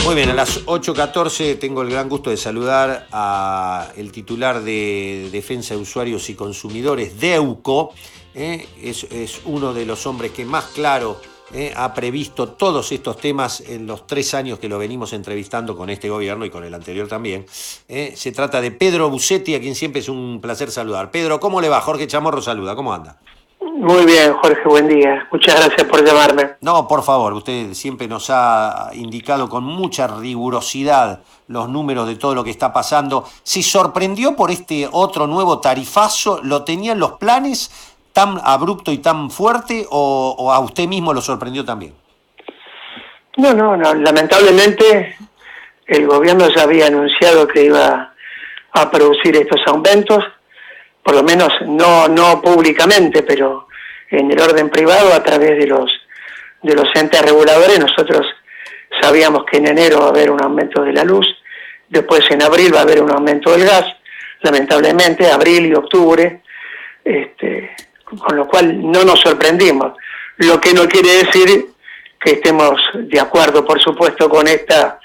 Muy bien, a las 8:14 tengo el gran gusto de saludar a el titular de Defensa de Usuarios y Consumidores, DEUCO. Es uno de los hombres que más claro ha previsto todos estos temas en los 3 años que lo venimos entrevistando con este gobierno y con el anterior también. Se trata de Pedro Busetti, a quien siempre es un placer saludar. Pedro, ¿cómo le va? Jorge Chamorro saluda, ¿cómo anda? Muy bien, Jorge, buen día. Muchas gracias por llamarme. No, por favor, usted siempre nos ha indicado con mucha rigurosidad los números de todo lo que está pasando. ¿Se sorprendió por este otro nuevo tarifazo? ¿Lo tenían los planes tan abrupto y tan fuerte o a usted mismo lo sorprendió también? No, lamentablemente el gobierno ya había anunciado que iba a producir estos aumentos, por lo menos no públicamente, pero en el orden privado a través de los entes reguladores. Nosotros sabíamos que en enero va a haber un aumento de la luz, después en abril va a haber un aumento del gas, lamentablemente abril y octubre, con lo cual no nos sorprendimos, lo que no quiere decir que estemos de acuerdo, por supuesto, con esta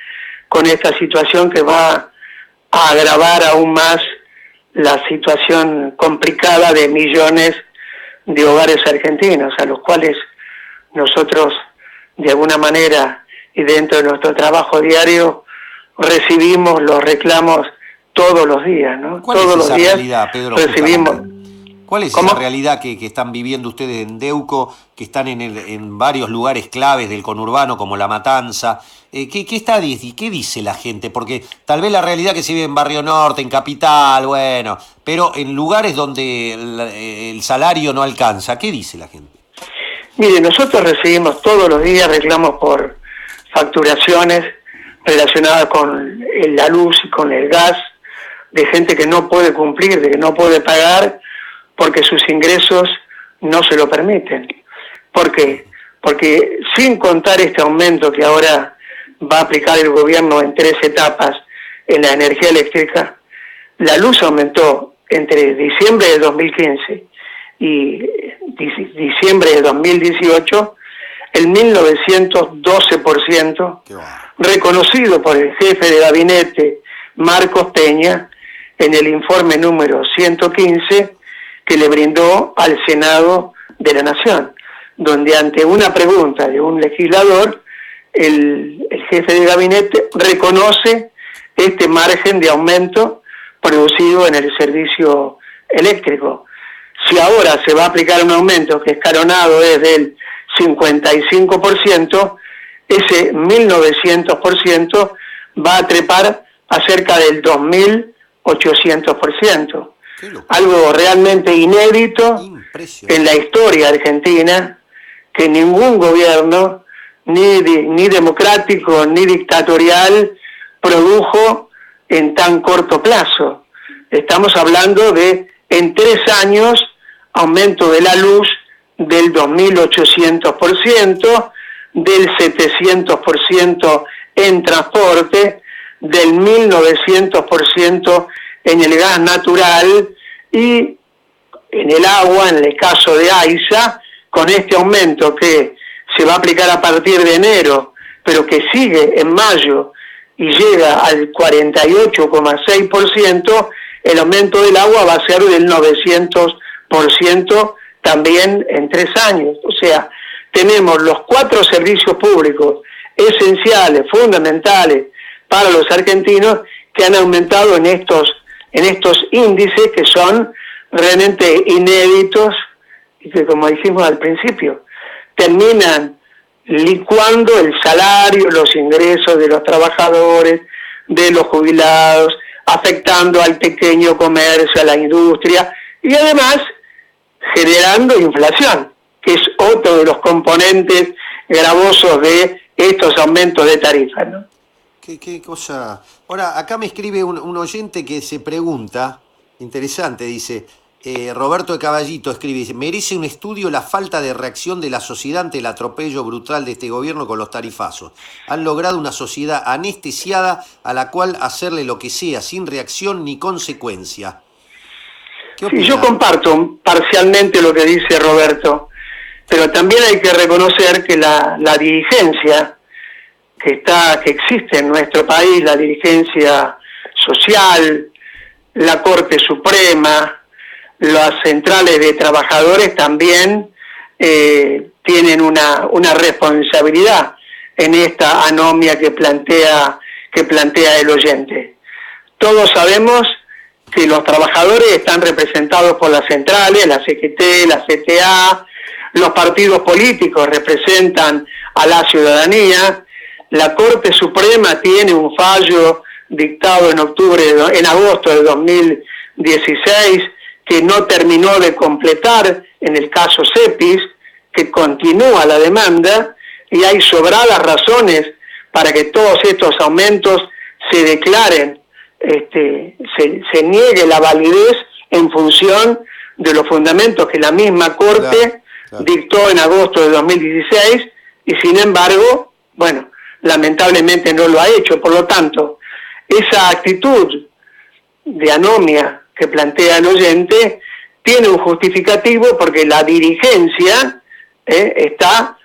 situación que va a agravar aún más la situación complicada de millones de hogares argentinos, a los cuales nosotros, de alguna manera, y dentro de nuestro trabajo diario, recibimos los reclamos todos los días, ¿no? Todos los días realidad, Pedro, recibimos. ¿Cuál es esa realidad que están viviendo ustedes en DEUCO, que están en varios lugares claves del conurbano, como La Matanza? ¿Qué dice la gente? Porque tal vez la realidad que se vive en Barrio Norte, en Capital, bueno, pero en lugares donde el salario no alcanza, ¿qué dice la gente? Mire, nosotros recibimos todos los días reclamos por facturaciones relacionadas con la luz y con el gas, de gente que no puede cumplir, de que no puede pagar, porque sus ingresos no se lo permiten. ¿Por qué? Porque sin contar este aumento que ahora va a aplicar el gobierno en 3 etapas en la energía eléctrica, la luz aumentó entre diciembre de 2015 y diciembre de 2018 el 1912%, reconocido por el jefe de gabinete Marcos Peña en el informe número 115 que le brindó al Senado de la Nación, donde ante una pregunta de un legislador, el jefe de gabinete reconoce este margen de aumento producido en el servicio eléctrico. Si ahora se va a aplicar un aumento que escalonado es del 55%, ese 1900% va a trepar a cerca del 2800%. Algo realmente inédito en la historia argentina, que ningún gobierno, ni democrático ni dictatorial, produjo en tan corto plazo. Estamos hablando de, en 3 años, aumento de la luz del 2800%, del 700% en transporte, del 1900% en el gas natural y en el agua, en el caso de AISA, con este aumento que se va a aplicar a partir de enero, pero que sigue en mayo y llega al 48,6%, el aumento del agua va a ser del 900% también en 3 años. O sea, tenemos los 4 servicios públicos esenciales, fundamentales para los argentinos, que han aumentado en estos índices que son realmente inéditos y que, como dijimos al principio, terminan licuando el salario, los ingresos de los trabajadores, de los jubilados, afectando al pequeño comercio, a la industria y además generando inflación, que es otro de los componentes gravosos de estos aumentos de tarifas, ¿no? ¿Qué cosa? Ahora, acá me escribe un oyente que se pregunta, interesante, dice, Roberto de Caballito escribe, dice, merece un estudio la falta de reacción de la sociedad ante el atropello brutal de este gobierno con los tarifazos. Han logrado una sociedad anestesiada a la cual hacerle lo que sea, sin reacción ni consecuencia. Sí, yo comparto parcialmente lo que dice Roberto, pero también hay que reconocer que la dirigencia que existe en nuestro país, la dirigencia social, la Corte Suprema, las centrales de trabajadores también tienen una responsabilidad en esta anomia que plantea el oyente. Todos sabemos que los trabajadores están representados por las centrales, la CGT, la CTA, los partidos políticos representan a la ciudadanía, la Corte Suprema tiene un fallo dictado en agosto de 2016 que no terminó de completar en el caso Cepis, que continúa la demanda y hay sobradas razones para que todos estos aumentos se declaren, se niegue la validez en función de los fundamentos que la misma Corte dictó en agosto de 2016 y sin embargo, bueno, lamentablemente no lo ha hecho. Por lo tanto, esa actitud de anomia que plantea el oyente tiene un justificativo porque la dirigencia está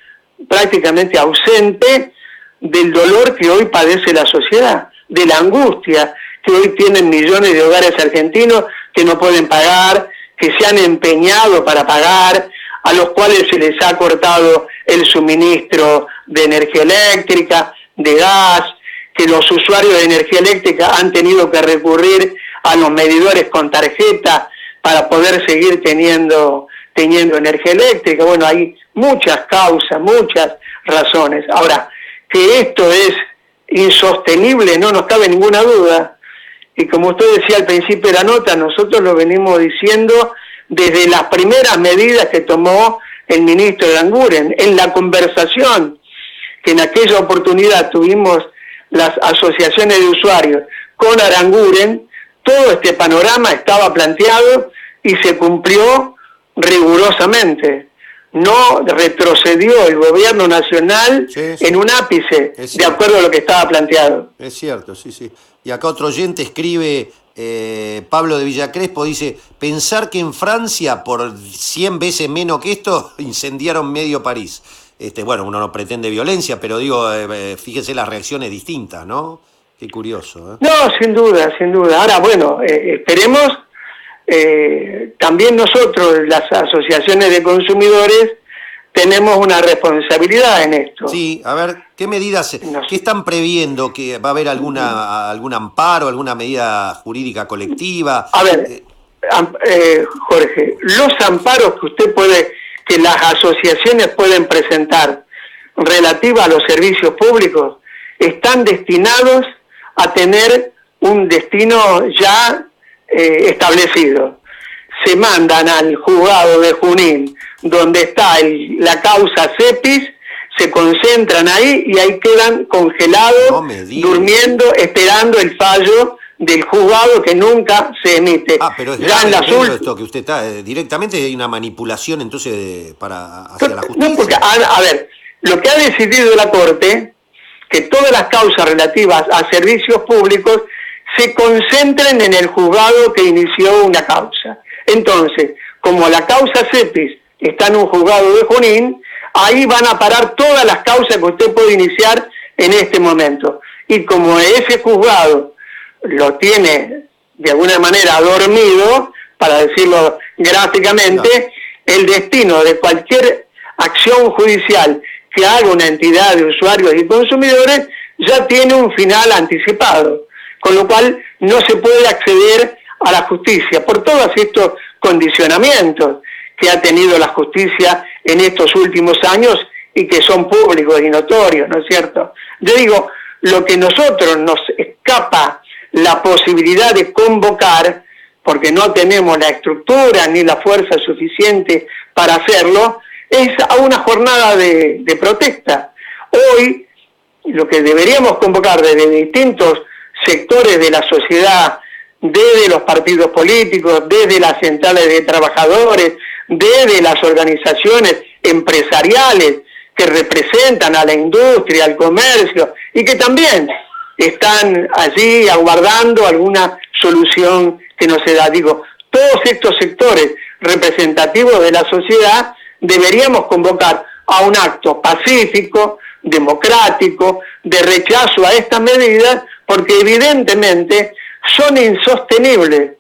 prácticamente ausente del dolor que hoy padece la sociedad, de la angustia que hoy tienen millones de hogares argentinos que no pueden pagar, que se han empeñado para pagar, a los cuales se les ha cortado el suministro de energía eléctrica, de gas, que los usuarios de energía eléctrica han tenido que recurrir a los medidores con tarjeta para poder seguir teniendo energía eléctrica. Bueno, hay muchas causas, muchas razones. Ahora, que esto es insostenible no nos cabe ninguna duda. Y como usted decía al principio de la nota, nosotros lo venimos diciendo desde las primeras medidas que tomó el ministro Aranguren, en la conversación que en aquella oportunidad tuvimos las asociaciones de usuarios con Aranguren, todo este panorama estaba planteado y se cumplió rigurosamente. No retrocedió el gobierno nacional en un ápice, de acuerdo a lo que estaba planteado. Es cierto, sí. Y acá otro oyente escribe, Pablo de Villa Crespo, dice, pensar que en Francia, por 100 veces menos que esto, incendiaron medio París. Bueno, uno no pretende violencia, pero digo, fíjese las reacciones distintas, ¿no? Qué curioso. No, sin duda. Ahora, bueno, esperemos, también nosotros, las asociaciones de consumidores, tenemos una responsabilidad en esto. Sí, a ver, ¿qué medidas, qué están previendo? ¿Que va a haber algún amparo, alguna medida jurídica colectiva? A ver, Jorge, los amparos que las asociaciones pueden presentar relativa a los servicios públicos están destinados a tener un destino ya establecido. Se mandan al juzgado de Junín, donde está la causa Cepis, se concentran ahí y ahí quedan congelados, durmiendo, esperando el fallo del juzgado que nunca se emite. Pero es ya en esto que usted está, directamente hay una manipulación entonces hacia la justicia. No, porque, a ver, lo que ha decidido la Corte, que todas las causas relativas a servicios públicos se concentren en el juzgado que inició una causa. Entonces, como la causa Cepis está en un juzgado de Junín, ahí van a parar todas las causas que usted puede iniciar en este momento. Y como ese juzgado lo tiene de alguna manera dormido, para decirlo gráficamente, el destino de cualquier acción judicial que haga una entidad de usuarios y consumidores ya tiene un final anticipado, con lo cual no se puede acceder a la justicia por todos estos condicionamientos que ha tenido la justicia en estos últimos años y que son públicos y notorios, ¿no es cierto? Yo digo, lo que nosotros nos escapa la posibilidad de convocar, porque no tenemos la estructura ni la fuerza suficiente para hacerlo, es a una jornada de protesta. Hoy, lo que deberíamos convocar desde distintos sectores de la sociedad, desde los partidos políticos, desde las centrales de trabajadores, desde las organizaciones empresariales que representan a la industria, al comercio, y que también están allí aguardando alguna solución que no se da. Digo, todos estos sectores representativos de la sociedad deberíamos convocar a un acto pacífico, democrático, de rechazo a estas medidas, porque evidentemente son insostenibles,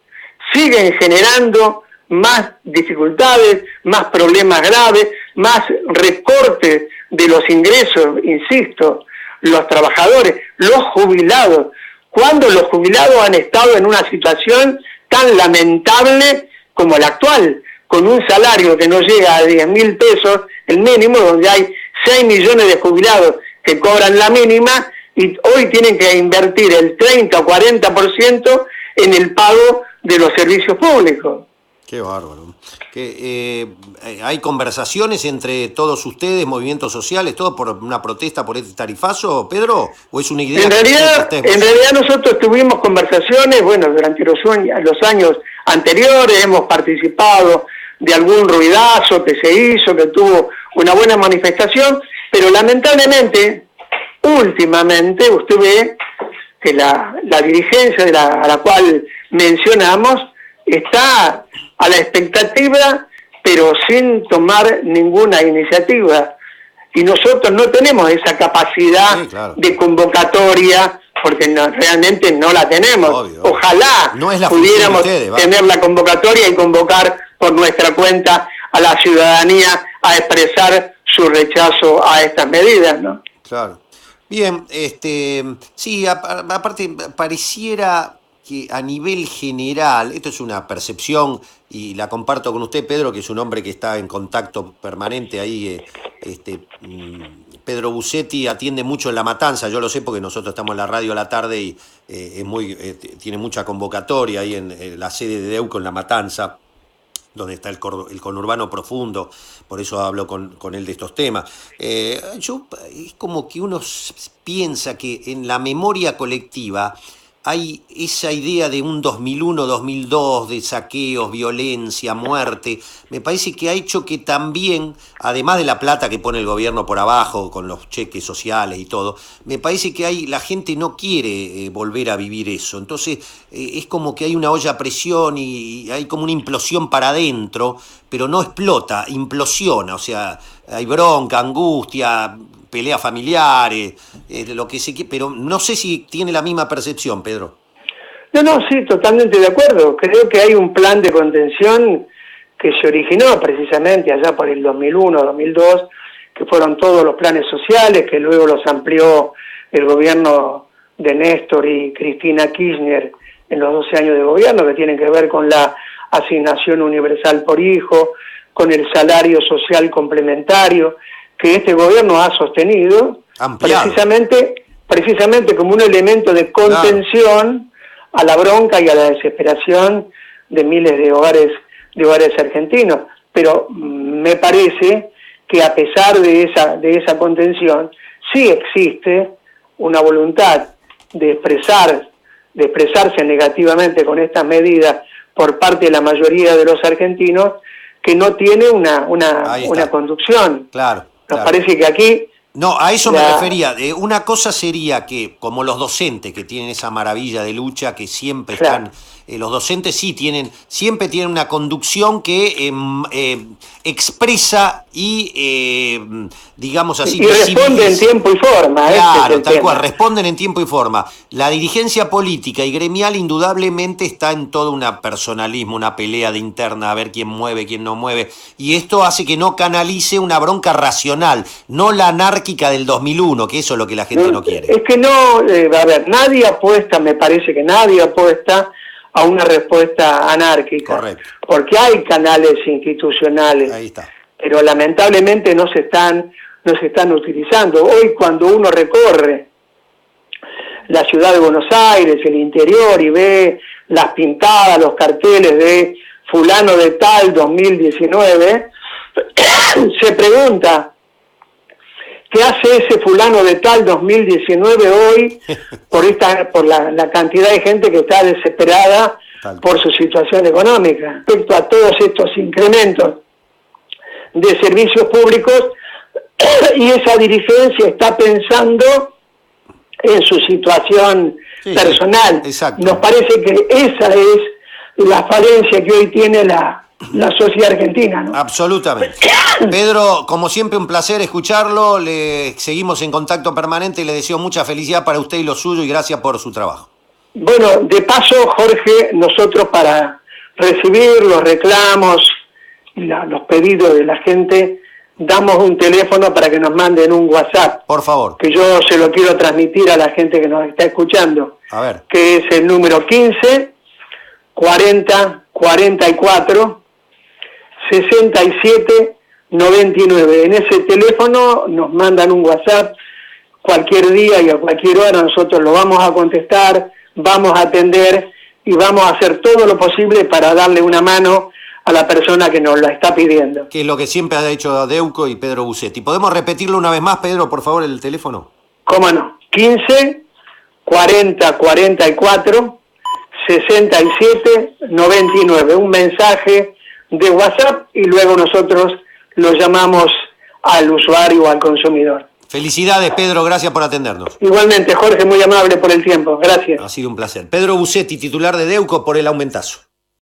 siguen generando más dificultades, más problemas graves, más recortes de los ingresos, insisto, los trabajadores, los jubilados, cuando los jubilados han estado en una situación tan lamentable como la actual, con un salario que no llega a 10.000 pesos, el mínimo, donde hay 6 millones de jubilados que cobran la mínima y hoy tienen que invertir el 30 o 40% en el pago de los servicios públicos. Qué bárbaro. ¿Hay conversaciones entre todos ustedes, movimientos sociales, todo por una protesta por este tarifazo, Pedro? ¿O es una idea? En realidad nosotros tuvimos conversaciones, bueno, durante los años anteriores hemos participado de algún ruidazo que se hizo, que tuvo una buena manifestación, pero lamentablemente, últimamente, usted ve que la dirigencia a la cual mencionamos está a la expectativa, pero sin tomar ninguna iniciativa. Y nosotros no tenemos esa capacidad de convocatoria, porque realmente no la tenemos. Obvio. Ojalá pudiéramos tener la convocatoria y convocar por nuestra cuenta a la ciudadanía a expresar su rechazo a estas medidas, ¿no? Claro. Bien, sí, aparte pareciera que a nivel general, esto es una percepción y la comparto con usted, Pedro, que es un hombre que está en contacto permanente ahí, Pedro Busetti atiende mucho en La Matanza, yo lo sé porque nosotros estamos en la radio a la tarde y tiene mucha convocatoria ahí en la sede de DEUCO en La Matanza, donde está el conurbano profundo, por eso hablo con él de estos temas. Es como que uno piensa que en la memoria colectiva hay esa idea de un 2001-2002, de saqueos, violencia, muerte. Me parece que ha hecho que también, además de la plata que pone el gobierno por abajo, con los cheques sociales y todo, me parece que la gente no quiere volver a vivir eso. Entonces es como que hay una olla a presión y hay como una implosión para adentro, pero no explota, implosiona. O sea, hay bronca, angustia, peleas familiares, lo que pero no sé si tiene la misma percepción, Pedro. No, sí, totalmente de acuerdo. Creo que hay un plan de contención que se originó precisamente allá por el 2001, 2002, que fueron todos los planes sociales, que luego los amplió el gobierno de Néstor y Cristina Kirchner en los 12 años de gobierno, que tienen que ver con la asignación universal por hijo, con el salario social complementario, que este gobierno ha sostenido precisamente como un elemento de contención a la bronca y a la desesperación de miles de hogares argentinos. Pero me parece que a pesar de esa contención, sí existe una voluntad de expresarse negativamente con estas medidas por parte de la mayoría de los argentinos, que no tiene una conducción. Claro. Nos parece que aquí... No, a eso me refería. Una cosa sería que, como los docentes que tienen esa maravilla de lucha, que siempre están... los docentes siempre tienen una conducción que expresa y, digamos así... Y responde en tiempo y forma. Claro, tal cual, responden en tiempo y forma. La dirigencia política y gremial indudablemente está en todo un personalismo, una pelea de interna, a ver quién mueve, quién no mueve. Y esto hace que no canalice una bronca racional, no la anárquica del 2001, que eso es lo que la gente no quiere. Es que no, a ver, nadie apuesta, me parece que nadie apuesta a una respuesta anárquica. Correcto. Porque hay canales institucionales. Ahí está. Pero lamentablemente no se están utilizando. Hoy cuando uno recorre la ciudad de Buenos Aires, el interior, y ve las pintadas, los carteles de fulano de tal 2019, se pregunta, ¿qué hace ese fulano de tal 2019 hoy por la cantidad de gente que está desesperada por su situación económica? Respecto a todos estos incrementos de servicios públicos, y esa dirigencia está pensando en su situación personal. Exacto. Nos parece que esa es la falencia que hoy tiene la la sociedad argentina, ¿no? Absolutamente. Pedro, como siempre, un placer escucharlo. Le seguimos en contacto permanente y le deseo mucha felicidad para usted y lo suyo y gracias por su trabajo. Bueno, de paso, Jorge, nosotros para recibir los reclamos, los pedidos de la gente, damos un teléfono para que nos manden un WhatsApp. Por favor. Que yo se lo quiero transmitir a la gente que nos está escuchando. A ver. Que es el número 15 40 44 67 99. En ese teléfono nos mandan un WhatsApp cualquier día y a cualquier hora. Nosotros lo vamos a contestar, vamos a atender y vamos a hacer todo lo posible para darle una mano a la persona que nos la está pidiendo. Que es lo que siempre ha hecho Deuco y Pedro Busetti. ¿Podemos repetirlo una vez más, Pedro, por favor, el teléfono? ¿Cómo no? 15 40 44 67 99. Un mensaje de WhatsApp y luego nosotros lo llamamos al usuario o al consumidor. Felicidades, Pedro, gracias por atendernos. Igualmente, Jorge, muy amable por el tiempo. Gracias. Ha sido un placer. Pedro Busetti, titular de Deuco, por el aumentazo.